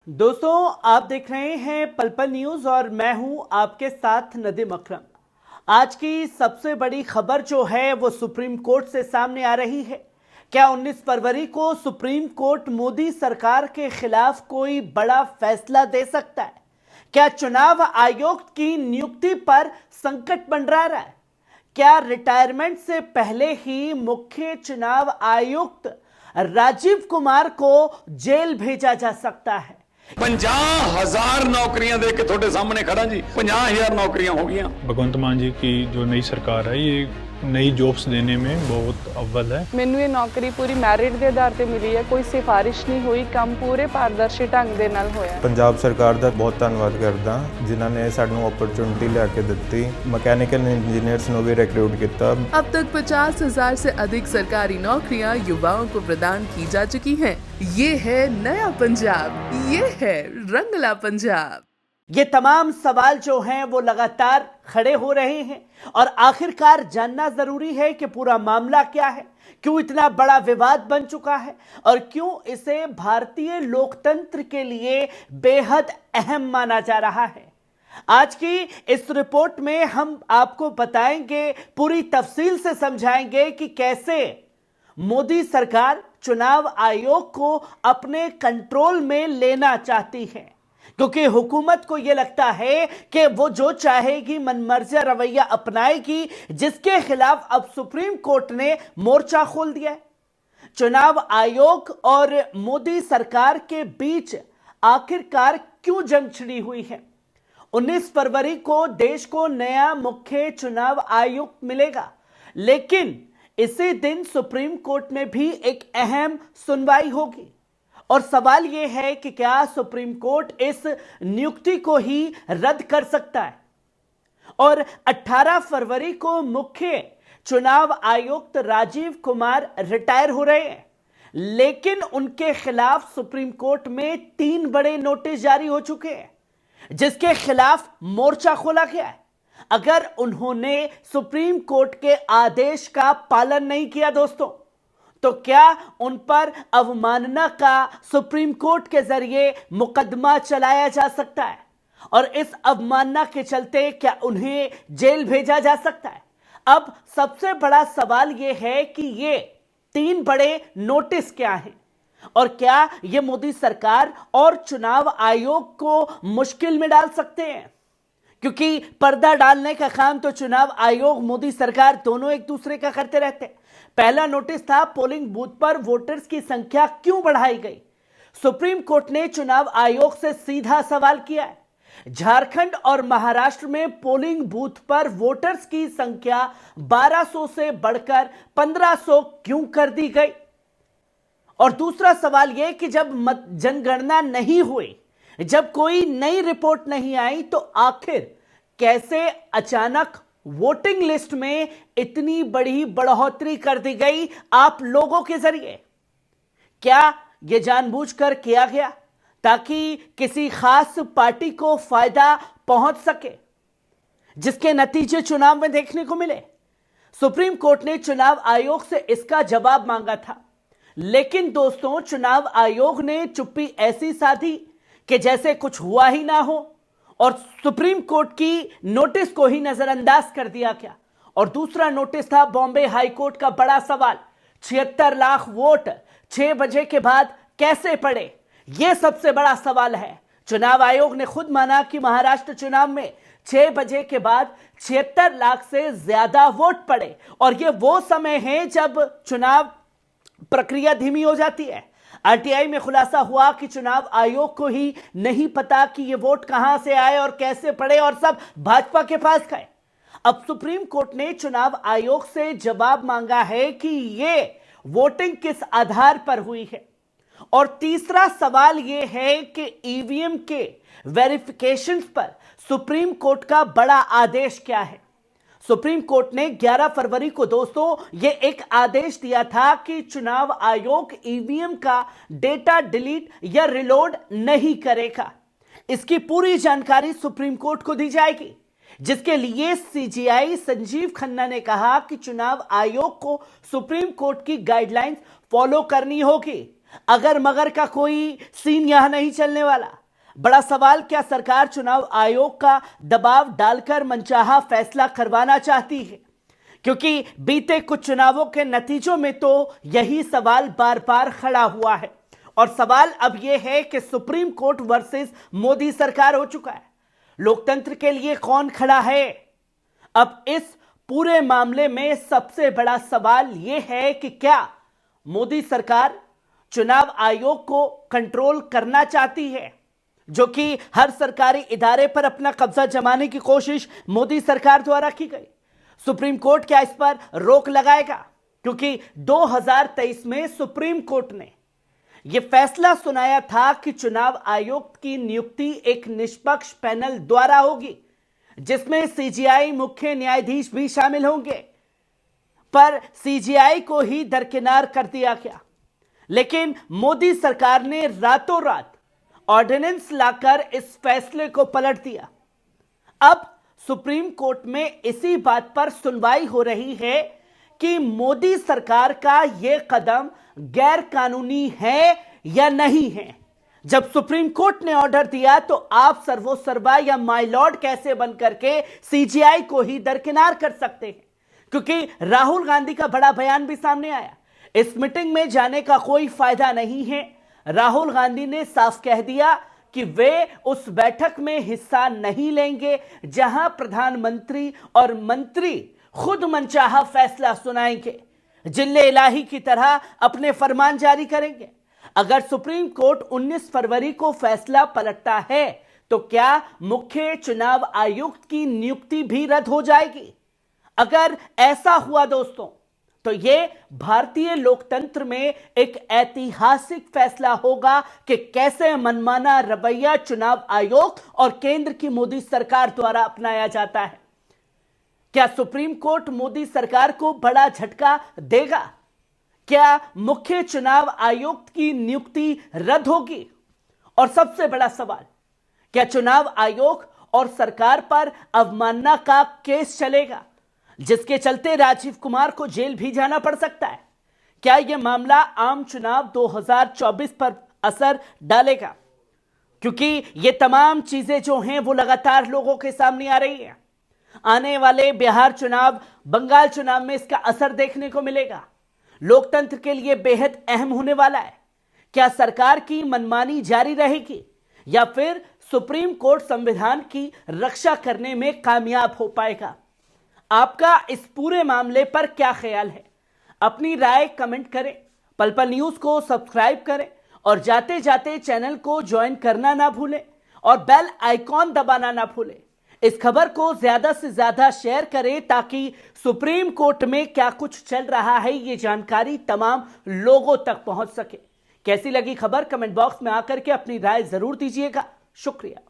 दोस्तों, आप देख रहे हैं पल पल न्यूज और मैं हूं आपके साथ नदीम अकरम। आज की सबसे बड़ी खबर जो है वो सुप्रीम कोर्ट से सामने आ रही है। क्या 19 फरवरी को सुप्रीम कोर्ट मोदी सरकार के खिलाफ कोई बड़ा फैसला दे सकता है? क्या चुनाव आयोग की नियुक्ति पर संकट मंडरा रहा है? क्या रिटायरमेंट से पहले ही मुख्य चुनाव आयुक्त राजीव कुमार को जेल भेजा जा सकता है? 50,000 नौकरियां दे के थोड़े सामने खड़ा जी। 50,000 नौकरियां हो गई। भगवंत मान जी की जो नई सरकार है ये नई जॉब्स देने में बहुत अव्वल है। ਮੈਨੂੰ ਇਹ ਨੌਕਰੀ ਪੂਰੀ ਮੈਰਿਟ ਦੇ ਆਧਾਰ ਤੇ ਮਿਲੀ ਹੈ, ਕੋਈ ਸਿਫਾਰਿਸ਼ ਨਹੀਂ ਹੋਈ, ਕੰਮ ਪੂਰੇ ਪਾਰਦਰਸ਼ੀ ਢੰਗ ਦੇ ਨਾਲ ਹੋਇਆ। ਪੰਜਾਬ ਸਰਕਾਰ ਦਾ ਬਹੁਤ ਧੰਨਵਾਦ ਕਰਦਾ ਜਿਨ੍ਹਾਂ ਨੇ ਸਾਨੂੰ ਓਪਰਚੁਨਿਟੀ ਲਿਆ ਕੇ ਦਿੱਤੀ। ਮਕੈਨੀਕਲ इंजीनियर्स ਨੂੰ ਵੀ रिक्रूट किया। अब तक 50,000 से अधिक सरकारी नौकरियां युवाओं को प्रदान की जा चुकी हैं। ये है नया पंजाब, ये है रंगला पंजाब। ये तमाम सवाल जो हैं वो लगातार खड़े हो रहे हैं और आखिरकार जानना जरूरी है कि पूरा मामला क्या है, क्यों इतना बड़ा विवाद बन चुका है और क्यों इसे भारतीय लोकतंत्र के लिए बेहद अहम माना जा रहा है। आज की इस रिपोर्ट में हम आपको बताएंगे, पूरी तफसील से समझाएंगे कि कैसे मोदी सरकार चुनाव आयोग को अपने कंट्रोल में लेना चाहती है, क्योंकि हुकूमत को यह लगता है कि वो जो चाहेगी मनमर्जी रवैया अपनाएगी, जिसके खिलाफ अब सुप्रीम कोर्ट ने मोर्चा खोल दिया है। चुनाव आयोग और मोदी सरकार के बीच आखिरकार क्यों जंग छिड़ी हुई है? 19 फरवरी को देश को नया मुख्य चुनाव आयुक्त मिलेगा, लेकिन इसी दिन सुप्रीम कोर्ट में भी एक अहम सुनवाई होगी और सवाल यह है कि क्या सुप्रीम कोर्ट इस नियुक्ति को ही रद्द कर सकता है? और 18 फरवरी को मुख्य चुनाव आयुक्त राजीव कुमार रिटायर हो रहे हैं, लेकिन उनके खिलाफ सुप्रीम कोर्ट में 3 बड़े नोटिस जारी हो चुके हैं, जिसके खिलाफ मोर्चा खोला गया है। अगर उन्होंने सुप्रीम कोर्ट के आदेश का पालन नहीं किया दोस्तों, तो क्या उन पर अवमानना का सुप्रीम कोर्ट के जरिए मुकदमा चलाया जा सकता है और इस अवमानना के चलते क्या उन्हें जेल भेजा जा सकता है? अब सबसे बड़ा सवाल यह है कि ये 3 बड़े नोटिस क्या हैं और क्या ये मोदी सरकार और चुनाव आयोग को मुश्किल में डाल सकते हैं? क्योंकि पर्दा डालने का काम तो चुनाव आयोग मोदी सरकार दोनों एक दूसरे का करते रहते हैं। पहला नोटिस था पोलिंग बूथ पर वोटर्स की संख्या क्यों बढ़ाई गई। सुप्रीम कोर्ट ने चुनाव आयोग से सीधा सवाल किया है। झारखंड और महाराष्ट्र में पोलिंग बूथ पर वोटर्स की संख्या 1200 से बढ़कर 1500 क्यों कर दी गई? और दूसरा सवाल यह कि जब जनगणना नहीं हुई, जब कोई नई रिपोर्ट नहीं आई, तो आखिर कैसे अचानक वोटिंग लिस्ट में इतनी बड़ी बढ़ोतरी कर दी गई आप लोगों के जरिए? क्या यह जानबूझकर किया गया ताकि किसी खास पार्टी को फायदा पहुंच सके, जिसके नतीजे चुनाव में देखने को मिले? सुप्रीम कोर्ट ने चुनाव आयोग से इसका जवाब मांगा था, लेकिन दोस्तों चुनाव आयोग ने चुप्पी ऐसी साधी कि जैसे कुछ हुआ ही ना हो और सुप्रीम कोर्ट की नोटिस को ही नजरअंदाज कर दिया गया। और दूसरा नोटिस था बॉम्बे हाई कोर्ट का बड़ा सवाल, 76 लाख वोट 6 बजे के बाद कैसे पड़े? यह सबसे बड़ा सवाल है। चुनाव आयोग ने खुद माना कि महाराष्ट्र चुनाव में 6 बजे के बाद 76 लाख से ज्यादा वोट पड़े और यह वो समय है जब चुनाव प्रक्रिया धीमी हो जाती है। आरटीआई में खुलासा हुआ कि चुनाव आयोग को ही नहीं पता कि ये वोट कहां से आए और कैसे पड़े और सब भाजपा के पास गए। अब सुप्रीम कोर्ट ने चुनाव आयोग से जवाब मांगा है कि ये वोटिंग किस आधार पर हुई है। और तीसरा सवाल यह है कि ईवीएम के वेरिफिकेशंस पर सुप्रीम कोर्ट का बड़ा आदेश क्या है। सुप्रीम कोर्ट ने 11 फरवरी को दोस्तों ये एक आदेश दिया था कि चुनाव आयोग ईवीएम का डेटा डिलीट या रिलोड नहीं करेगा। इसकी पूरी जानकारी सुप्रीम कोर्ट को दी जाएगी, जिसके लिए सीजीआई संजीव खन्ना ने कहा कि चुनाव आयोग को सुप्रीम कोर्ट की गाइडलाइंस फॉलो करनी होगी। अगर मगर का कोई सीन यहां नहीं चलने वाला। बड़ा सवाल, क्या सरकार चुनाव आयोग का दबाव डालकर मनचाहा फैसला करवाना चाहती है? क्योंकि बीते कुछ चुनावों के नतीजों में तो यही सवाल बार बार खड़ा हुआ है। और सवाल अब यह है कि सुप्रीम कोर्ट वर्सेस मोदी सरकार हो चुका है। लोकतंत्र के लिए कौन खड़ा है? अब इस पूरे मामले में सबसे बड़ा सवाल यह है कि क्या मोदी सरकार चुनाव आयोग को कंट्रोल करना चाहती है, जो कि हर सरकारी इदारे पर अपना कब्जा जमाने की कोशिश मोदी सरकार द्वारा की गई। सुप्रीम कोर्ट क्या इस पर रोक लगाएगा? क्योंकि 2023 में सुप्रीम कोर्ट ने यह फैसला सुनाया था कि चुनाव आयोग की नियुक्ति एक निष्पक्ष पैनल द्वारा होगी, जिसमें सीजीआई मुख्य न्यायाधीश भी शामिल होंगे। पर सीजीआई को ही दरकिनार कर दिया गया। लेकिन मोदी सरकार ने रातों रात ऑर्डिनेंस लाकर इस फैसले को पलट दिया। अब सुप्रीम कोर्ट में इसी बात पर सुनवाई हो रही है कि मोदी सरकार का यह कदम गैर कानूनी है या नहीं है। जब सुप्रीम कोर्ट ने ऑर्डर दिया तो आप सर्वोसर्वा या माय लॉर्ड कैसे बन करके सीजीआई को ही दरकिनार कर सकते हैं? क्योंकि राहुल गांधी का बड़ा बयान भी सामने आया, इस मीटिंग में जाने का कोई फायदा नहीं है। राहुल गांधी ने साफ कह दिया कि वे उस बैठक में हिस्सा नहीं लेंगे जहां प्रधानमंत्री और मंत्री खुद मनचाहा फैसला सुनाएंगे, जिल्ले इलाही की तरह अपने फरमान जारी करेंगे। अगर सुप्रीम कोर्ट 19 फरवरी को फैसला पलटता है तो क्या मुख्य चुनाव आयुक्त की नियुक्ति भी रद्द हो जाएगी? अगर ऐसा हुआ दोस्तों, तो यह भारतीय लोकतंत्र में एक ऐतिहासिक फैसला होगा कि कैसे मनमाना रवैया चुनाव आयोग और केंद्र की मोदी सरकार द्वारा अपनाया जाता है। क्या सुप्रीम कोर्ट मोदी सरकार को बड़ा झटका देगा? क्या मुख्य चुनाव आयुक्त की नियुक्ति रद्द होगी? और सबसे बड़ा सवाल, क्या चुनाव आयोग और सरकार पर अवमानना का केस चलेगा, जिसके चलते राजीव कुमार को जेल भी जाना पड़ सकता है? क्या यह मामला आम चुनाव 2024 पर असर डालेगा? क्योंकि ये तमाम चीजें जो हैं वो लगातार लोगों के सामने आ रही हैं। आने वाले बिहार चुनाव, बंगाल चुनाव में इसका असर देखने को मिलेगा। लोकतंत्र के लिए बेहद अहम होने वाला है। क्या सरकार की मनमानी जारी रहेगी या फिर सुप्रीम कोर्ट संविधान की रक्षा करने में कामयाब हो पाएगा? आपका इस पूरे मामले पर क्या ख्याल है? अपनी राय कमेंट करें, पल पल न्यूज को सब्सक्राइब करें और जाते जाते चैनल को ज्वाइन करना ना भूलें और बेल आइकॉन दबाना ना भूलें। इस खबर को ज्यादा से ज्यादा शेयर करें ताकि सुप्रीम कोर्ट में क्या कुछ चल रहा है ये जानकारी तमाम लोगों तक पहुंच सके। कैसी लगी खबर? कमेंट बॉक्स में आकर के अपनी राय जरूर दीजिएगा। शुक्रिया।